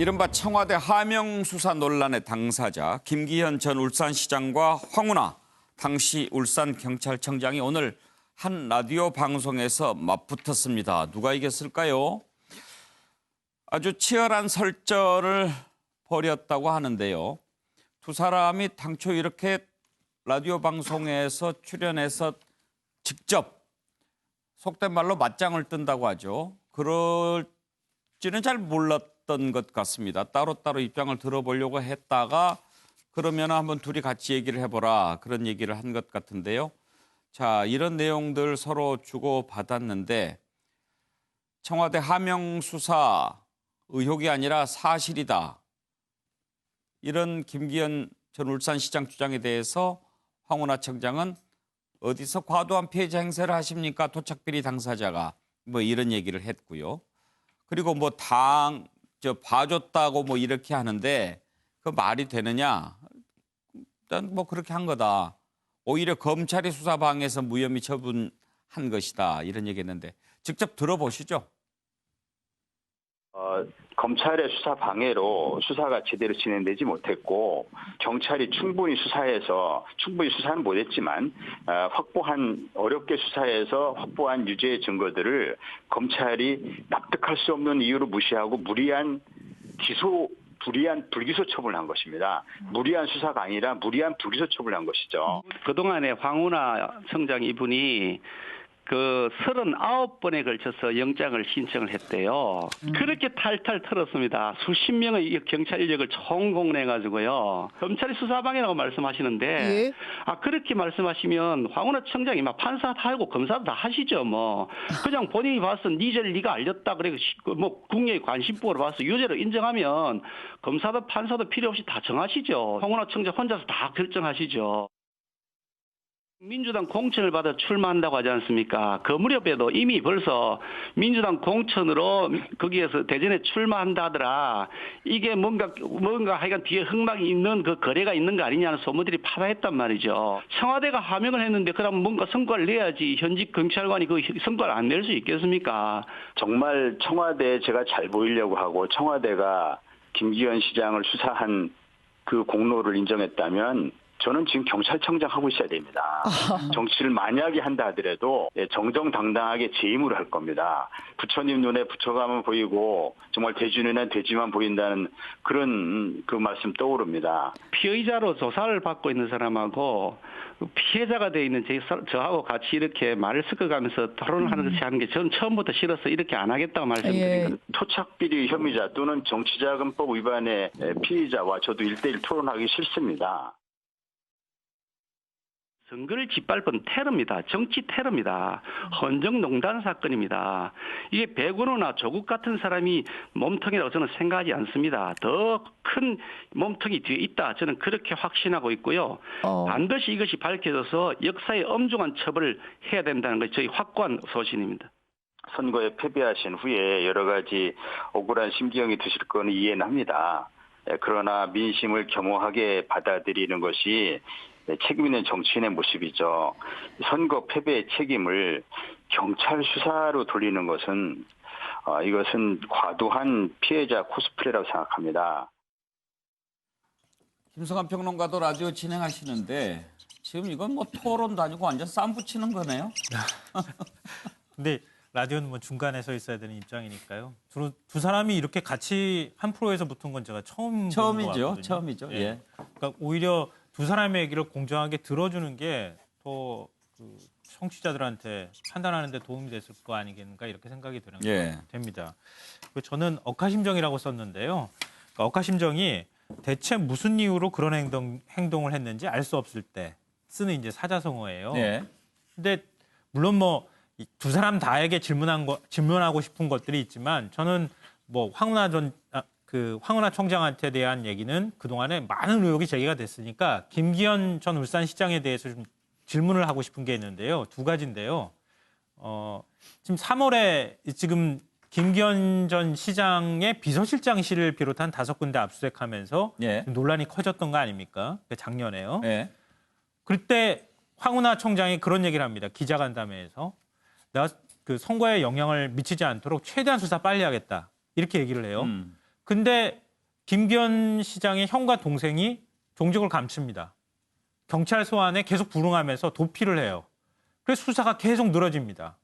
이른바 청와대 하명 수사 논란의 당사자 김기현 전 울산시장과 황운하 당시 울산경찰청장이 오늘 한 라디오 방송에서 맞붙었습니다. 누가 이겼을까요? 아주 치열한 설전을 벌였다고 하는데요. 두 사람이 당초 이렇게 라디오 방송에서 출연해서 직접 속된 말로 맞짱을 뜬다고 하죠. 그럴지는 잘 몰랐던 것 같습니다. 따로따로 입장을 들어보려고 했다가 그러면 한번 둘이 같이 얘기를 해보라 그런 얘기를 한 것 같은데요. 자, 이런 내용들 서로 주고받았는데 청와대 하명 수사 의혹이 아니라 사실이다. 이런 김기현 전 울산시장 주장에 대해서 황운하 청장은 어디서 과도한 피해자 행세를 하십니까? 토착비리 당사자가 뭐 이런 얘기를 했고요. 그리고 뭐 봐줬다고 뭐 이렇게 하는데 그 말이 되느냐? 일단 뭐 그렇게 한 거다. 오히려 검찰이 수사방해에서 무혐의 처분한 것이다. 이런 얘기했는데 직접 들어보시죠. 검찰의 수사 방해로 수사가 제대로 진행되지 못했고 경찰이 충분히 수사는 못했지만 어렵게 수사해서 확보한 유죄 증거들을 검찰이 납득할 수 없는 이유로 무시하고 불기소 처분을 한 것입니다. 무리한 수사가 아니라 무리한 불기소 처분을 한 것이죠. 그동안에 황운하 청장 이분이 39번에 걸쳐서 영장을 신청을 했대요. 그렇게 탈탈 털었습니다. 수십 명의 경찰 인력을 총동원해가지고요. 검찰이 수사방해라고 말씀하시는데, 예. 그렇게 말씀하시면 황운하 청장이 막 판사 다 하고 검사도 다 하시죠, 뭐. 그냥 본인이 봐서 네 죄를 네가 알렸다. 그래, 뭐, 국내의 관심법으로 봐서 유죄를 인정하면 검사도 판사도 필요 없이 다 정하시죠. 황운하 청장 혼자서 다 결정하시죠. 민주당 공천을 받아 출마한다고 하지 않습니까? 그 무렵에도 이미 벌써 민주당 공천으로 거기에서 대전에 출마한다 하더라. 이게 뭔가 하여간 뒤에 흑막이 있는 그 거래가 있는 거 아니냐는 소문들이 파다했단 말이죠. 청와대가 하명을 했는데 그럼 뭔가 성과를 내야지 현직 경찰관이 그 성과를 안 낼 수 있겠습니까? 정말 청와대에 제가 잘 보이려고 하고 청와대가 김기현 시장을 수사한 그 공로를 인정했다면 저는 지금 경찰청장 하고 있어야 됩니다. 정치를 만약에 한다 하더라도 정정당당하게 재임으로 할 겁니다. 부처님 눈에 부처가만 보이고 정말 대주 눈에 대지만 보인다는 그런 그 말씀 떠오릅니다. 피의자로 조사를 받고 있는 사람하고 피해자가 돼 있는 저하고 같이 이렇게 말을 섞어가면서 토론을 하는 게 전 처음부터 싫어서 이렇게 안 하겠다고 말씀드린 거예요. 토착비리 혐의자 또는 정치자금법 위반의 피의자와 저도 1대1 토론하기 싫습니다. 선거를 짓밟은 테러입니다. 정치 테러입니다. 헌정농단 사건입니다. 이게 백운호나 조국 같은 사람이 몸통이라고 저는 생각하지 않습니다. 더 큰 몸통이 뒤에 있다. 저는 그렇게 확신하고 있고요. 반드시 이것이 밝혀져서 역사의 엄중한 처벌을 해야 된다는 것이 저희 확고한 소신입니다. 선거에 패배하신 후에 여러 가지 억울한 심경이 드실 건 이해는 합니다. 그러나 민심을 겸허하게 받아들이는 것이 책임 있는 정치인의 모습이죠. 선거 패배의 책임을 경찰 수사로 돌리는 것은 이것은 과도한 피해자 코스프레라고 생각합니다. 김성환 평론가도 라디오 진행하시는데 지금 이건 뭐 토론도 아니고 완전 쌈 붙이는 거네요. 근데 라디오는 뭐 중간에 서 있어야 되는 입장이니까요. 주로 두 사람이 이렇게 같이 한 프로에서 붙은 건 제가 처음이죠. 처음이죠. 예. 그러니까 오히려 두 사람의 얘기를 공정하게 들어주는 게 더 그 청취자들한테 판단하는 데 도움이 됐을 거 아니겠는가 이렇게 생각이 됩니다. 저는 억하심정이라고 썼는데요. 그러니까 억하심정이 대체 무슨 이유로 그런 행동을 했는지 알 수 없을 때 쓰는 이제 사자성어예요. 네. 근데 물론 뭐 두 사람 다에게 질문하고 싶은 것들이 있지만 저는 뭐 황운하 청장한테 대한 얘기는 그동안에 많은 의혹이 제기가 됐으니까 김기현 전 울산시장에 대해서 좀 질문을 하고 싶은 게 있는데요. 두 가지인데요. 지금 3월에 지금 김기현 전 시장의 비서실장실을 비롯한 5군데 압수수색하면서 논란이 커졌던 거 아닙니까? 작년에요. 그때 황운하 청장이 그런 얘기를 합니다. 기자간담회에서. 내가 그 선거에 영향을 미치지 않도록 최대한 수사 빨리 하겠다. 이렇게 얘기를 해요. 근데 김기현 시장의 형과 동생이 종직을 감춥니다. 경찰 소환에 계속 불응하면서 도피를 해요. 그래서 수사가 계속 늘어집니다.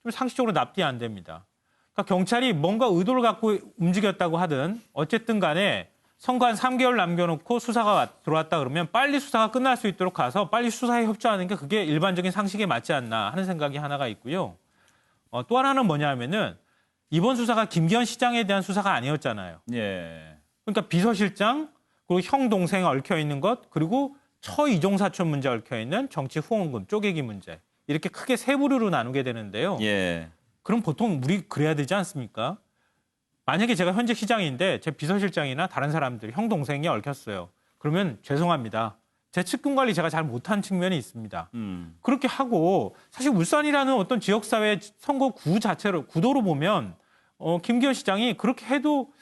좀 상식적으로 납득이 안 됩니다. 그러니까 경찰이 뭔가 의도를 갖고 움직였다고 하든 어쨌든 간에 선거 한 3개월 남겨놓고 수사가 들어왔다 그러면 빨리 수사가 끝날 수 있도록 가서 빨리 수사에 협조하는 게 그게 일반적인 상식에 맞지 않나 하는 생각이 하나가 있고요. 또 하나는 뭐냐면은 이번 수사가 김기현 시장에 대한 수사가 아니었잖아요. 예. 그러니까 비서실장 그리고 형 동생 얽혀 있는 것 그리고 처이종 사촌 문제 얽혀 있는 정치 후원금 쪼개기 문제 이렇게 크게 세 부류로 나누게 되는데요. 예. 그럼 보통 우리 그래야 되지 않습니까? 만약에 제가 현직 시장인데 제 비서실장이나 다른 사람들, 형 동생이 얽혔어요. 그러면 죄송합니다. 제 측근 관리 제가 잘 못한 측면이 있습니다. 그렇게 하고 사실 울산이라는 어떤 지역사회 선거 구 자체로 구도로 보면 김기현 시장이 그렇게 해도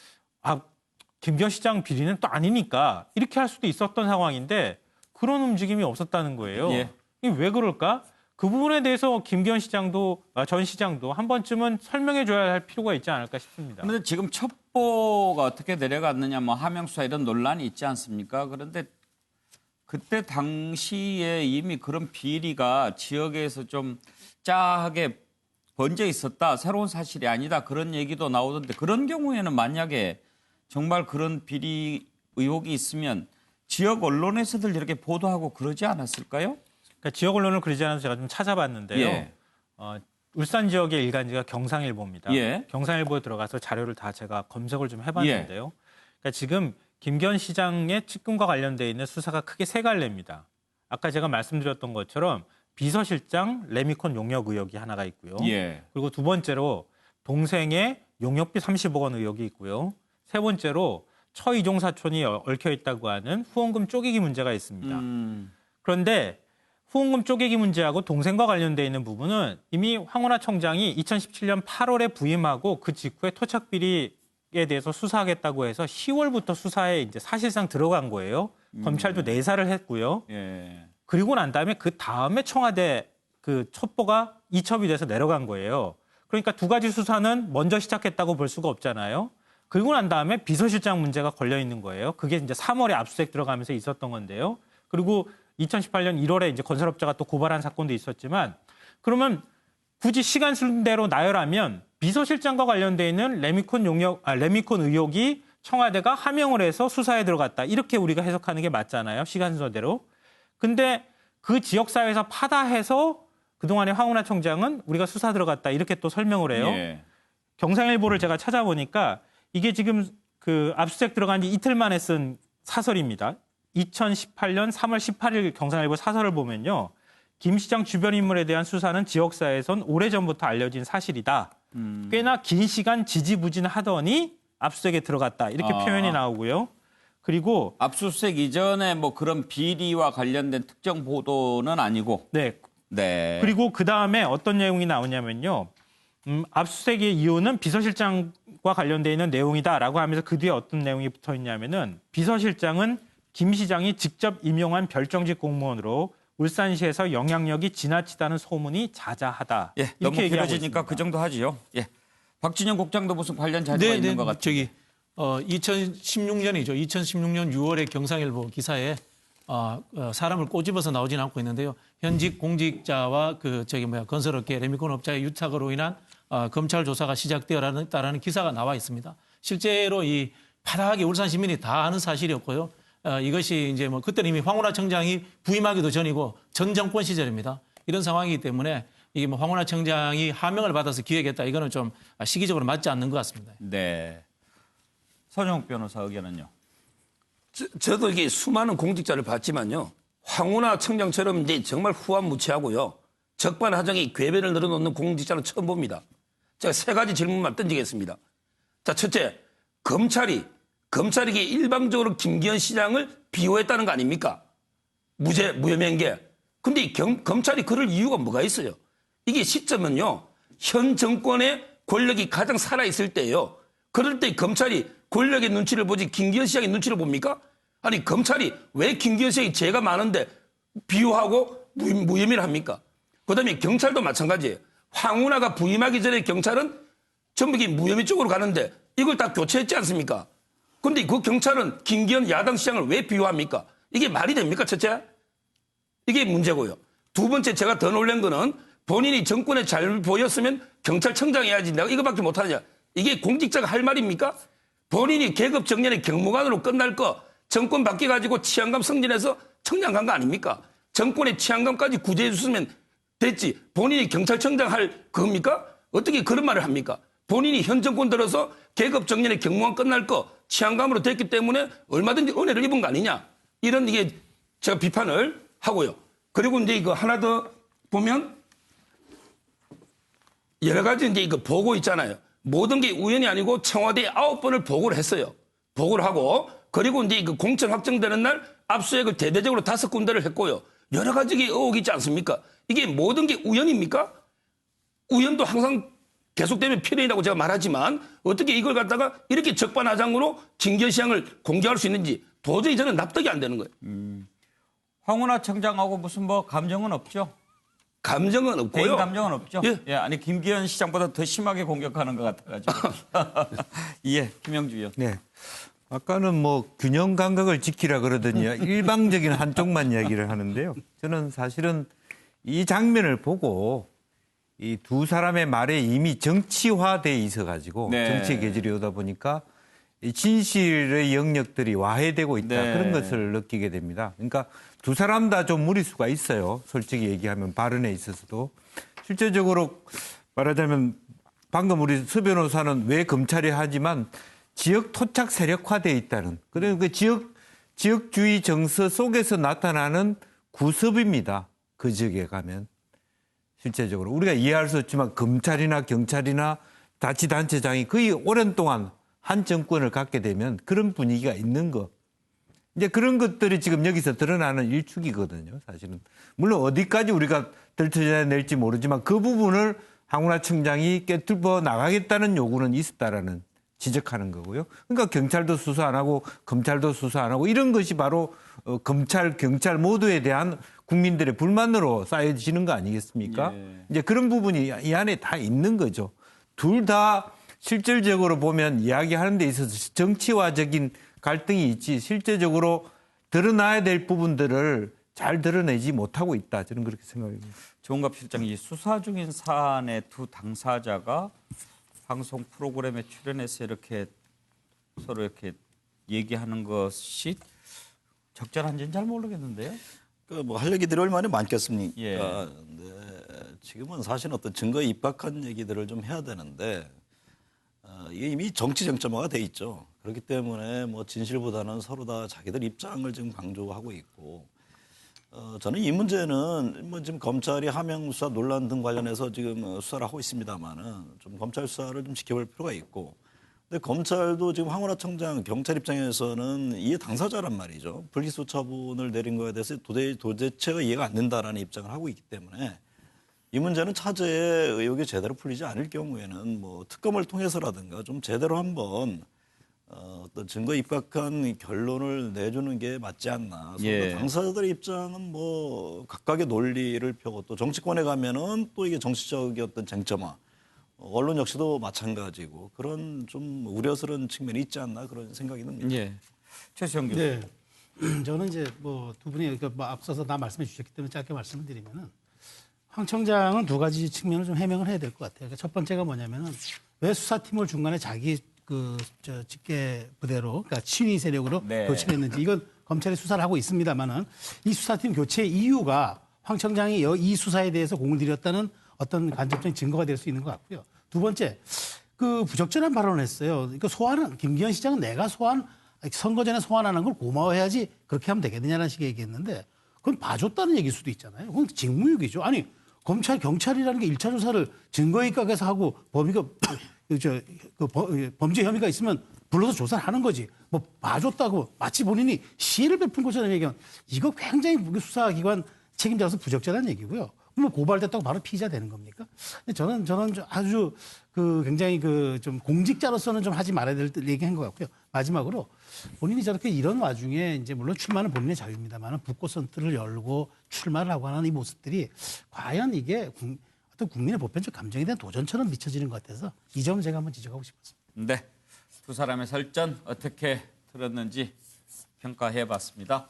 김기현 시장 비리는 또 아니니까 이렇게 할 수도 있었던 상황인데 그런 움직임이 없었다는 거예요. 예. 이게 왜 그럴까? 그 부분에 대해서 김기현 시장도 전 시장도 한 번쯤은 설명해 줘야 할 필요가 있지 않을까 싶습니다. 그런데 지금 첩보가 어떻게 내려갔느냐, 뭐 하명 수사 이런 논란이 있지 않습니까? 그런데 그때 당시에 이미 그런 비리가 지역에서 좀 짜하게 번져 있었다. 새로운 사실이 아니다. 그런 얘기도 나오던데 그런 경우에는 만약에 정말 그런 비리 의혹이 있으면 지역 언론에서들 이렇게 보도하고 그러지 않았을까요? 그러니까 지역 언론을 그러지 않아서 제가 좀 찾아봤는데요. 예. 울산 지역의 일간지가 경상일보입니다. 예. 경상일보에 들어가서 자료를 다 제가 검색을 좀 해봤는데요. 그러니까 지금 김기현 시장의 측근과 관련돼 있는 수사가 크게 세 갈래입니다. 아까 제가 말씀드렸던 것처럼 비서실장 레미콘 용역 의혹이 하나가 있고요. 예. 그리고 두 번째로 동생의 용역비 30억 원 의혹이 있고요. 세 번째로 처이종 사촌이 얽혀 있다고 하는 후원금 쪼개기 문제가 있습니다. 그런데 후원금 쪼개기 문제하고 동생과 관련돼 있는 부분은 이미 황운하 청장이 2017년 8월에 부임하고 그 직후에 토착 비리에 대해서 수사하겠다고 해서 10월부터 수사에 이제 사실상 들어간 거예요. 검찰도 내사를 했고요. 예. 그리고 난 다음에 그 다음에 청와대 그 첩보가 이첩이 돼서 내려간 거예요. 그러니까 두 가지 수사는 먼저 시작했다고 볼 수가 없잖아요. 그리고 난 다음에 비서실장 문제가 걸려 있는 거예요. 그게 이제 3월에 압수수색 들어가면서 있었던 건데요. 그리고 2018년 1월에 이제 건설업자가 또 고발한 사건도 있었지만 그러면 굳이 시간 순대로 나열하면 비서실장과 관련돼 있는 레미콘 의혹이 청와대가 하명을 해서 수사에 들어갔다. 이렇게 우리가 해석하는 게 맞잖아요. 시간 순서대로. 근데 그 지역사회에서 파다해서 그동안에 황운하 청장은 우리가 수사 들어갔다. 이렇게 또 설명을 해요. 예. 경상일보를 제가 찾아보니까 이게 지금 그 압수수색 들어간 지 이틀 만에 쓴 사설입니다. 2018년 3월 18일 경상일보 사설을 보면요. 김 시장 주변 인물에 대한 수사는 지역사회에선 오래전부터 알려진 사실이다. 꽤나 긴 시간 지지부진하더니 압수수색에 들어갔다. 이렇게 표현이 나오고요. 그리고 압수수색 이전에 뭐 그런 비리와 관련된 특정 보도는 아니고. 네. 네. 그리고 그다음에 어떤 내용이 나오냐면요. 압수수색의 이유는 비서실장과 관련돼 있는 내용이다라고 하면서 그 뒤에 어떤 내용이 붙어 있냐면은 비서실장은 김 시장이 직접 임용한 별정직 공무원으로 울산시에서 영향력이 지나치다는 소문이 자자하다. 예, 너무 이렇게 얘기하고 길어지니까 있습니다. 그 정도 하지요. 예. 박진영 국장도 무슨 관련 자료가 있는 것 같아요. 저기 2016년이죠. 2016년 6월에 경상일보 기사에 사람을 꼬집어서 나오진 않고 있는데요. 현직 공직자와 건설업계 레미콘 업자의 유착으로 인한 검찰 조사가 시작되었다라는 기사가 나와 있습니다. 실제로 이 파다하게 울산 시민이 다 아는 사실이었고요. 이것이 이제 뭐 그때는 이미 황운하 청장이 부임하기도 전이고 전 정권 시절입니다. 이런 상황이기 때문에 이게 뭐 황운하 청장이 하명을 받아서 기획했다. 이거는 좀 시기적으로 맞지 않는 것 같습니다. 네. 선영욱 변호사 의견은요? 저도 이게 수많은 공직자를 봤지만요. 황운하 청장처럼 이제 정말 후한무치하고요. 적반하장이 궤변을 늘어놓는 공직자는 처음 봅니다. 제가 세 가지 질문만 던지겠습니다. 자, 첫째, 검찰이 일방적으로 김기현 시장을 비호했다는 거 아닙니까? 무혐의한. 근데 검찰이 그럴 이유가 뭐가 있어요? 이게 시점은요. 현 정권의 권력이 가장 살아있을 때예요. 그럴 때 검찰이 권력의 눈치를 보지 김기현 시장의 눈치를 봅니까? 아니 검찰이 왜 김기현 시장이 죄가 많은데 비호하고 무혐의를 합니까? 그다음에 경찰도 마찬가지예요. 황운하가 부임하기 전에 경찰은 전부 무혐의 쪽으로 가는데 이걸 다 교체했지 않습니까? 근데 그 경찰은 김기현 야당시장을 왜 비호합니까? 이게 말이 됩니까, 첫째? 이게 문제고요. 두 번째 제가 더 놀란 거는 본인이 정권에 잘 보였으면 경찰청장 해야지 내가 이거밖에 못하느냐. 이게 공직자가 할 말입니까? 본인이 계급 정년의 경무관으로 끝날 거 정권 바뀌어가지고 치안감 승진해서 청장 간 거 아닙니까? 정권의 치안감까지 구제해 줬으면 됐지. 본인이 경찰청장 할 겁니까? 어떻게 그런 말을 합니까? 본인이 현 정권 들어서 계급 정년의 경무관 끝날 거 치안감으로 됐기 때문에 얼마든지 은혜를 입은 거 아니냐. 이런 이게 제가 비판을 하고요. 그리고 이제 이거 하나 더 보면 여러 가지 이제 이거 보고 있잖아요. 모든 게 우연이 아니고 청와대에 9번을 보고를 했어요. 보고를 하고 그리고 이제 그 공천 확정되는 날 압수수색을 대대적으로 5군데를 했고요. 여러 가지 의혹이 있지 않습니까? 이게 모든 게 우연입니까? 우연도 항상 계속되면 필연이라고 제가 말하지만 어떻게 이걸 갖다가 이렇게 적반하장으로 김기현 시장을 공개할 수 있는지 도저히 저는 납득이 안 되는 거예요. 황운하 청장하고 무슨 뭐 감정은 없죠? 감정은 없고요. 개인 감정은 없죠? 예. 아니 김기현 시장보다 더 심하게 공격하는 것 같아가지고. 예, 김영주 의원. 네. 아까는 뭐 균형 감각을 지키라 그러더니 일방적인 한쪽만 이야기를 하는데요. 저는 사실은 이 장면을 보고 이 두 사람의 말에 이미 정치화돼 있어가지고 네. 정치의 계절이 오다 보니까 이 진실의 영역들이 와해되고 있다. 네. 그런 것을 느끼게 됩니다. 그러니까 두 사람 다 좀 무리수가 있어요. 솔직히 얘기하면 발언에 있어서도. 실제적으로 말하자면 방금 우리 수 변호사는 왜 검찰이 하지만 지역 토착 세력화돼 있다는 그런 그 지역주의 정서 속에서 나타나는 구섭입니다. 그 지역에 가면 실제적으로 우리가 이해할 수 없지만 검찰이나 경찰이나 자치단체장이 거의 오랜 동안 한 정권을 갖게 되면 그런 분위기가 있는 거. 이제 그런 것들이 지금 여기서 드러나는 일축이거든요. 사실은 물론 어디까지 우리가 들춰내야 될지 모르지만 그 부분을 황운하 청장이 깨뚫어 나가겠다는 요구는 있었다라는. 지적하는 거고요. 그러니까 경찰도 수사 안 하고 검찰도 수사 안 하고 이런 것이 바로 검찰, 경찰 모두에 대한 국민들의 불만으로 쌓여지는 거 아니겠습니까? 예. 이제 그런 부분이 이 안에 다 있는 거죠. 둘 다 실질적으로 보면 이야기하는 데 있어서 정치화적인 갈등이 있지 실제적으로 드러나야 될 부분들을 잘 드러내지 못하고 있다. 저는 그렇게 생각합니다. 조은갑 실장이 수사 중인 사안의 두 당사자가 방송 프로그램에 출연해서 이렇게 서로 이렇게 얘기하는 것이 적절한지는 잘 모르겠는데요. 그 뭐 할 얘기들이 얼마나 많겠습니까? 예. 근데 지금은 사실 어떤 증거에 입각한 얘기들을 좀 해야 되는데 이게 이미 정치 정점화가 돼 있죠. 그렇기 때문에 뭐 진실보다는 서로 다 자기들 입장을 지금 강조하고 있고 저는 이 문제는 뭐 지금 검찰이 하명 수사 논란 등 관련해서 지금 수사를 하고 있습니다만은 좀 검찰 수사를 좀 지켜볼 필요가 있고. 근데 검찰도 지금 황운하 청장 경찰 입장에서는 이해 당사자란 말이죠. 불기소 처분을 내린 거에 대해서 도대체가 이해가 안 된다라는 입장을 하고 있기 때문에 이 문제는 차제의 의혹이 제대로 풀리지 않을 경우에는 뭐 특검을 통해서라든가 좀 제대로 한번 어떤 증거 입각한 결론을 내주는 게 맞지 않나. 예. 당사자들의 입장은 뭐 각각의 논리를 펴고 또 정치권에 가면은 또 이게 정치적인 어떤 쟁점화. 언론 역시도 마찬가지고 그런 좀 우려스러운 측면이 있지 않나 그런 생각이 듭니다. 예. 최수영 교수. 네. 저는 이제 뭐 두 분이 뭐 앞서서 다 말씀해 주셨기 때문에 짧게 말씀을 드리면은 황 청장은 두 가지 측면을 좀 해명을 해야 될 것 같아요. 그러니까 첫 번째가 뭐냐면은 왜 수사팀을 중간에 자기 직계 부대로 그러니까 친위 세력으로 네. 교체를 했는지 이건 검찰이 수사를 하고 있습니다만은 이 수사팀 교체 이유가 황 청장이 이 수사에 대해서 공을 들였다는 어떤 간접적인 증거가 될 수 있는 것 같고요. 두 번째, 그 부적절한 발언을 했어요. 그러니까 소환은 김기현 시장은 내가 선거 전에 소환하는 걸 고마워해야지 그렇게 하면 되겠느냐는 식의 얘기했는데 그건 봐줬다는 얘기일 수도 있잖아요. 그건 직무유기죠. 아니 경찰이라는 게 1차 조사를 증거에 입각해서 하고 범죄 혐의가 있으면 불러서 조사를 하는 거지. 뭐 봐줬다고 마치 본인이 시혜를 베푼 것처럼 얘기하면 이거 굉장히 수사기관 책임자로서 부적절한 얘기고요. 뭐 고발됐다고 바로 피의자 되는 겁니까? 근데 저는 아주 굉장히 좀 공직자로서는 좀 하지 말아야 될 얘기한 것 같고요. 마지막으로 본인이 저렇게 이런 와중에 이제 물론 출마는 본인의 자유입니다만 북꽃 선트를 열고 출마를 하고 하는 이 모습들이 과연 이게 어떤 국민의 보편적 감정에 대한 도전처럼 비춰지는 것 같아서 이 점을 제가 한번 지적하고 싶었습니다. 네. 두 사람의 설전 어떻게 들었는지 평가해봤습니다.